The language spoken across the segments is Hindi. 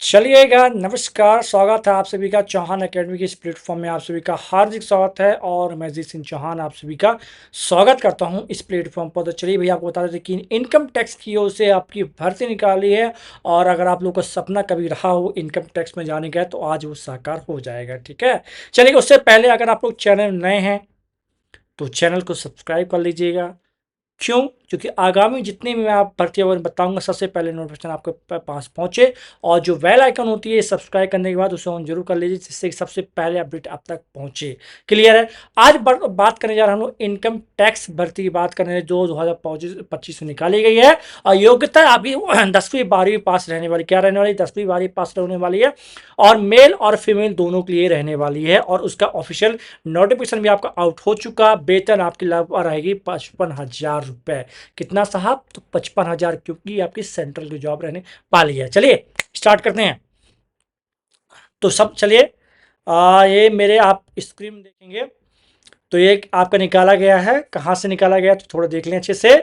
चलिएगा, नमस्कार, स्वागत है आप सभी का चौहान एकेडमी के इस प्लेटफॉर्म में। आप सभी का हार्दिक स्वागत है और मैं जी सिंह चौहान आप सभी का स्वागत करता हूं इस प्लेटफॉर्म पर। तो चलिए भैया, आपको बता देते कि इनकम टैक्स की ओर से आपकी भर्ती निकाली है और अगर आप लोग का सपना कभी रहा हो इनकम टैक्स में जाने का तो आज वो साकार हो जाएगा। ठीक है, चलिए उससे पहले अगर आप लोग चैनल नए हैं तो चैनल को सब्सक्राइब कर लीजिएगा। क्यों? क्योंकि आगामी जितने भी मैं आप भर्ती वगैरह बताऊंगा सबसे पहले नोटिफिकेशन आपके पास पहुंचे। और जो बेल आइकन होती है सब्सक्राइब करने के बाद उसे ऑन जरूर कर लीजिए, जिससे कि सबसे पहले अपडेट आप तक पहुंचे। क्लियर है? आज बात करने जा रहा हूं इनकम टैक्स भर्ती की बात करने जो 2025 में निकाली गई है। और योग्यता आपकी 10वीं 12वीं पास रहने वाली, क्या रहने वाली? 10वीं 12वीं पास रहने वाली है और मेल और फीमेल दोनों के लिए रहने वाली है। और उसका ऑफिशियल नोटिफिकेशन भी आपका आउट हो चुका। वेतन आपकी लगभग रहेगी 55,000 रुपए। कितना साहब? तो 55,000, क्योंकि आपकी सेंट्रल की जॉब रहने वाली है। चलिए स्टार्ट करते हैं। तो सब चलिए, ये मेरे आप स्क्रीन देखेंगे तो ये आपका निकाला गया है। कहाँ से निकाला गया तो थोड़ा देख लें अच्छे से।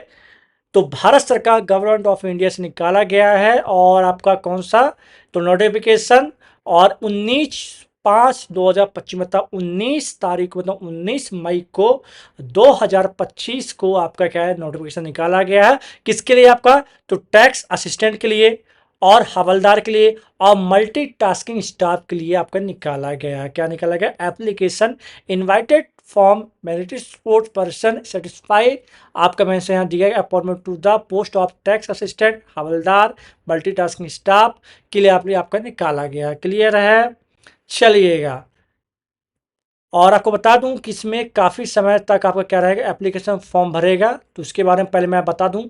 तो भारत सरकार गवर्नमेंट ऑफ इंडिया से निकाला गया है। और आपका कौन सा? तो नोटिफिकेशन। और 19/5/2025 मतलब 19 तारीख को, मतलब 19 मई को 2025 को आपका क्या है, नोटिफिकेशन निकाला गया है। किसके लिए आपका? तो टैक्स असिस्टेंट के लिए और हवलदार के लिए और मल्टीटास्किंग स्टाफ के लिए आपका निकाला गया है। क्या निकाला गया? Application invited form merit sport person satisfy. आपका मैंने से यहाँ दिया गया appointment to the post of tax assistant, हवलदार, मल्टीटास्किंग स्टाफ के लिए आपका निकाला गया। क्लियर है? चलिएगा, और आपको बता दूं कि इसमें काफ़ी समय तक आपका क्या रहेगा, एप्लीकेशन फॉर्म भरेगा। तो उसके बारे में पहले मैं बता दूं।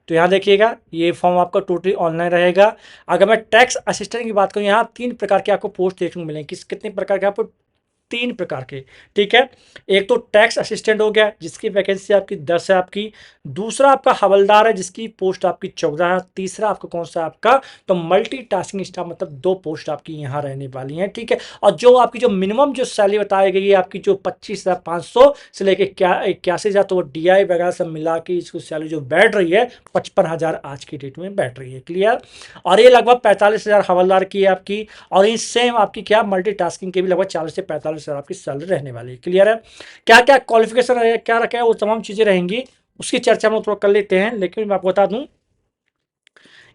तो यहाँ देखिएगा, ये फॉर्म आपका टोटली ऑनलाइन रहेगा। अगर मैं टैक्स असिस्टेंट की बात करूँ, यहाँ 3 प्रकार के आपको पोस्ट देखने को मिलेंगे। कितने प्रकार के? आपको 3 प्रकार के। ठीक है, एक तो टैक्स असिस्टेंट हो गया जिसकी वैकेंसी आपकी 10 है आपकी। दूसरा आपका हवलदार है जिसकी पोस्ट आपकी 14 है। तीसरा आपका कौन सा? आपका तो मल्टीटास्किंग स्टाफ, मतलब 2 पोस्ट आपकी यहाँ रहने वाली हैं। ठीक है, और जो आपकी जो मिनिमम जो सैलरी बताई गई है आपकी, जो 25,500 से लेके क्या 81,000, तो वो डीआई वगैरह सब मिला के इसको सैलरी जो बैठ रही है 55,000 आज की डेट में बैठ रही है। क्लियर? और ये लगभग 45,000 हवलदार की है आपकी। और ये सेम आपकी क्या, मल्टीटास्किंग के भी लगभग 40 से 45,000 आपकी सैलरी रहने वाली है। क्लियर है? क्या क्या क्वालिफिकेशन है, क्या रखा है, वो तमाम चीज़ें रहेंगी। उसकी चर्चा हम लोग थोड़ा कर लेते हैं, लेकिन मैं आपको बता दूं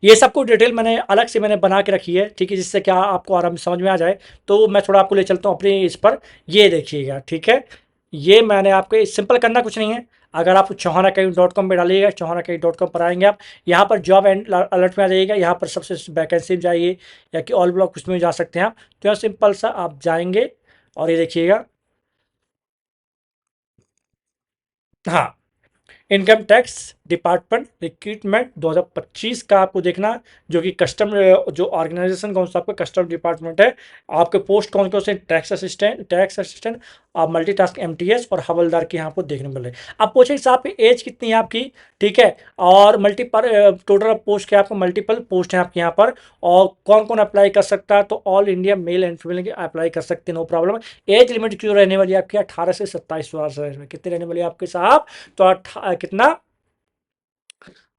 ये सबको डिटेल मैंने अलग से मैंने बना के रखी है। ठीक है, जिससे क्या आपको आराम से समझ में आ जाए। तो मैं थोड़ा आपको ले चलता हूँ अपने इस पर। ये देखिएगा, ठीक है, ये मैंने आपको सिंपल करना कुछ नहीं है। अगर आप chauhan.com पे डालिएगा, chauhan.com पर आएंगे आप, यहाँ पर जॉब एंड अलर्ट में आ जाइएगा। यहाँ पर सबसे वैकेंसी में जाइए या कि ऑल ब्लॉक उसमें जा सकते हैं आप। तो यहाँ सिंपल सा आप जाएंगे और ये देखिएगा, हाँ, इनकम टैक्स डिपार्टमेंट रिक्रूटमेंट 2025 का आपको देखना। जो कि कस्टम जो ऑर्गेनाइजेशन कौन सा आपका कस्टम डिपार्टमेंट है। आपके पोस्ट कौन कौन से? टैक्स असिस्टेंट और मल्टीटास्क एमटीएस और हवलदार की यहाँ आपको देखने मिल रहे हैं। आप पूछे साहब की एज कितनी है आपकी? ठीक है, और मल्टीपल टोटल पोस्ट क्या आपको? मल्टीपल पोस्ट है आपके यहाँ पर। और कौन कौन अप्लाई कर सकता है? तो all India male and female apply कर सकते हैं, नो प्रॉब्लम। एज लिमिट क्यों रहने वाली है आपकी? 18 से 27 वर्ष कितने रहने वाली है आपके साहब? तो कितना?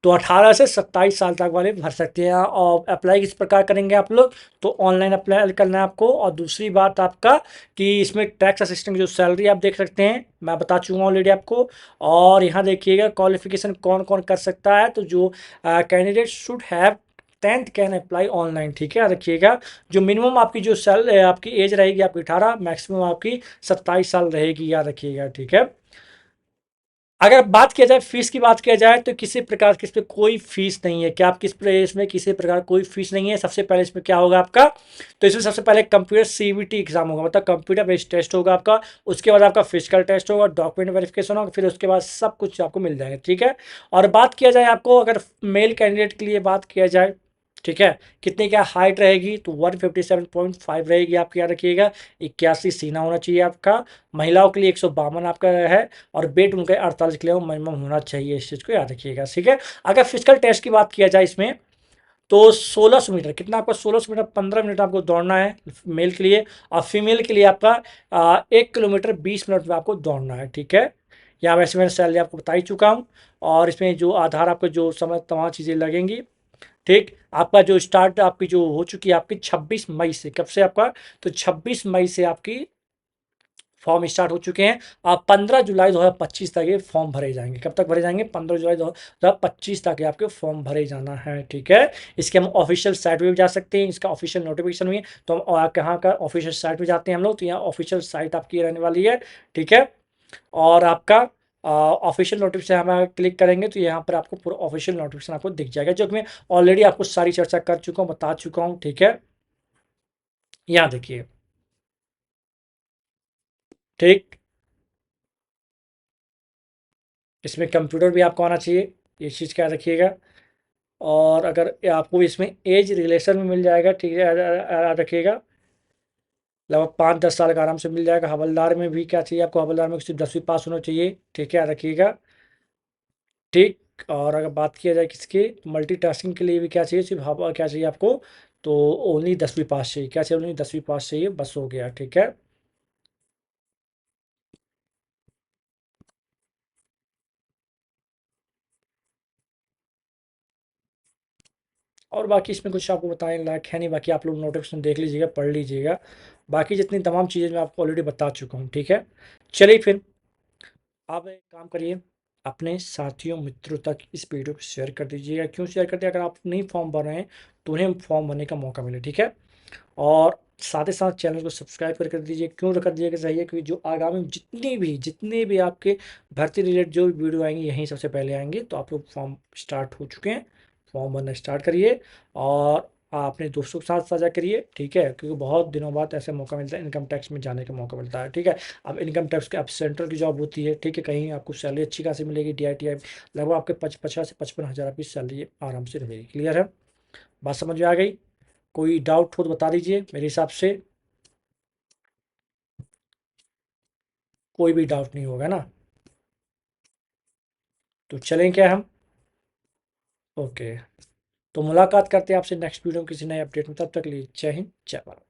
तो 18 से 27 साल तक वाले भर सकते हैं। और अप्लाई किस प्रकार करेंगे आप लोग? तो ऑनलाइन अप्लाई करना है आपको। और दूसरी बात आपका कि इसमें टैक्स असिस्टेंट की जो सैलरी आप देख सकते हैं, मैं बता चुका हूँ ऑलरेडी आपको। और यहाँ देखिएगा क्वालिफिकेशन कौन कौन कर सकता है। तो जो candidate should have 10th can apply online. ठीक है, रखिएगा। जो मिनिमम आपकी जो आपकी एज रहेगी आपकी 18, मैक्सिमम आपकी 27 साल रहेगी, याद रखिएगा। ठीक है, अगर बात किया जाए फीस की, बात किया जाए तो किसी प्रकार की इसमें कोई फीस नहीं है। क्या आप किस इसमें किसी प्रकार कोई फीस नहीं है। सबसे पहले इसमें क्या होगा आपका? तो इसमें सबसे पहले कंप्यूटर सीवीटी एग्जाम होगा, मतलब कंप्यूटर बेस्ड टेस्ट होगा आपका। उसके बाद आपका फिजिकल टेस्ट होगा, डॉक्यूमेंट वेरिफिकेशन होगा, फिर उसके बाद सब कुछ आपको मिल जाएगा। ठीक है, और बात किया जाए आपको अगर मेल कैंडिडेट के लिए बात किया जाए, ठीक है, कितनी क्या हाइट रहेगी? तो 157.5 रहेगी आपकी, याद रखिएगा। 81 सीना होना चाहिए आपका। महिलाओं के लिए 152 आपका है। और वेट उनका 48 किलो मिनिमम होना चाहिए, इस चीज़ को याद रखिएगा। ठीक है, अगर फिजिकल टेस्ट की बात किया जाए इसमें, तो 1600 मीटर, कितना आपका? 1600 मीटर 15 मिनट आपको दौड़ना है मेल के लिए। और फीमेल के लिए आपका 1 किलोमीटर 20 मिनट में आपको दौड़ना है। ठीक है, यहाँ वैसे मैंने सैलरी आपको बता ही चुका हूँ। और इसमें जो आधार आपको जो समय तमाम चीज़ें लगेंगी। ठीक, आपका जो स्टार्ट आपकी जो हो चुकी है आपकी 26 मई से, कब से आपका, तो 26 मई से आपकी फॉर्म स्टार्ट हो चुके हैं। आप 15 जुलाई 2025 तक ये फॉर्म भरे जाएंगे। कब तक भरे जाएंगे? 15 जुलाई 2025 तक ये आपके फॉर्म भरे जाना है। ठीक है, इसके हम ऑफिशियल साइट पे भी जा सकते हैं, इसका ऑफिशियल नोटिफिकेशन हुई है तो हम कहाँ का ऑफिशियल साइट पे जाते हैं हम लोग, तो यहाँ ऑफिशियल साइट आपकी रहने वाली है। ठीक है, और आपका ऑफिशियल नोटिफिकेशन हम क्लिक करेंगे तो यहाँ पर आपको पूरा ऑफिशियल नोटिफिकेशन आपको दिख जाएगा, जो कि मैं ऑलरेडी आपको सारी चर्चा कर चुका हूँ, बता चुका हूँ। ठीक है, यहाँ देखिए। ठीक, इसमें कंप्यूटर भी आपको आना चाहिए, ये चीज़ क्या रखिएगा। और अगर आपको इसमें एज रिलेशन में मिल जाएगा, ठीक है, रखिएगा, लगभग 5-10 साल का आराम से मिल जाएगा। हवलदार में भी क्या चाहिए आपको, हवलदार में सिर्फ 10वीं पास होना चाहिए। ठीक है, रखिएगा। ठीक, और अगर बात किया जाए किसके, मल्टीटास्किंग के लिए भी क्या चाहिए, सिर्फ हवा क्या चाहिए आपको, तो ओनली 10वीं पास चाहिए। क्या चाहिए? ओनली 10वीं पास चाहिए, बस हो गया। ठीक है, और बाकी इसमें कुछ आपको बताने लायक है नहीं, बाकी आप लोग नोटिफिकेशन देख लीजिएगा, पढ़ लीजिएगा। बाकी जितनी तमाम चीज़ें मैं आपको ऑलरेडी बता चुका हूँ। ठीक है, चलिए फिर आप एक काम करिए, अपने साथियों मित्रों तक इस वीडियो को शेयर कर दीजिएगा। क्यों शेयर करते हैं? अगर आप नहीं फॉर्म भर रहे हैं तो उन्हें फॉर्म भरने का मौका मिले। ठीक है, और साथ ही साथ चैनल को सब्सक्राइब कर दीजिए। क्यों कर दीजिएगा चाहिए? क्योंकि जो आगामी जितने भी आपके भर्ती रिलेटेड जो भी वीडियो आएंगे यहीं सबसे पहले आएंगे। तो आप लोग फॉर्म स्टार्ट हो चुके हैं, फॉर्म भरना स्टार्ट करिए और आप अपने दोस्तों के साथ साझा करिए। ठीक है, क्योंकि बहुत दिनों बाद ऐसा मौका मिलता है, इनकम टैक्स में जाने का मौका मिलता है। ठीक है, अब इनकम टैक्स के अब सेंट्रल की जॉब होती है। ठीक है, कहीं आपको सैलरी अच्छी खासी मिलेगी, DITI लगभग आपके 50 से 55 हज़ार आपकी सैलरी आराम से रहेगी। क्लियर है? बात समझ में आ गई? कोई डाउट हो तो बता दीजिए। मेरे हिसाब से कोई भी डाउट नहीं होगा ना, तो चलें क्या हम? ओके, तो मुलाकात करते हैं आपसे नेक्स्ट वीडियो में किसी नए अपडेट में। तब तक के लिए जय हिंद, जय भारत।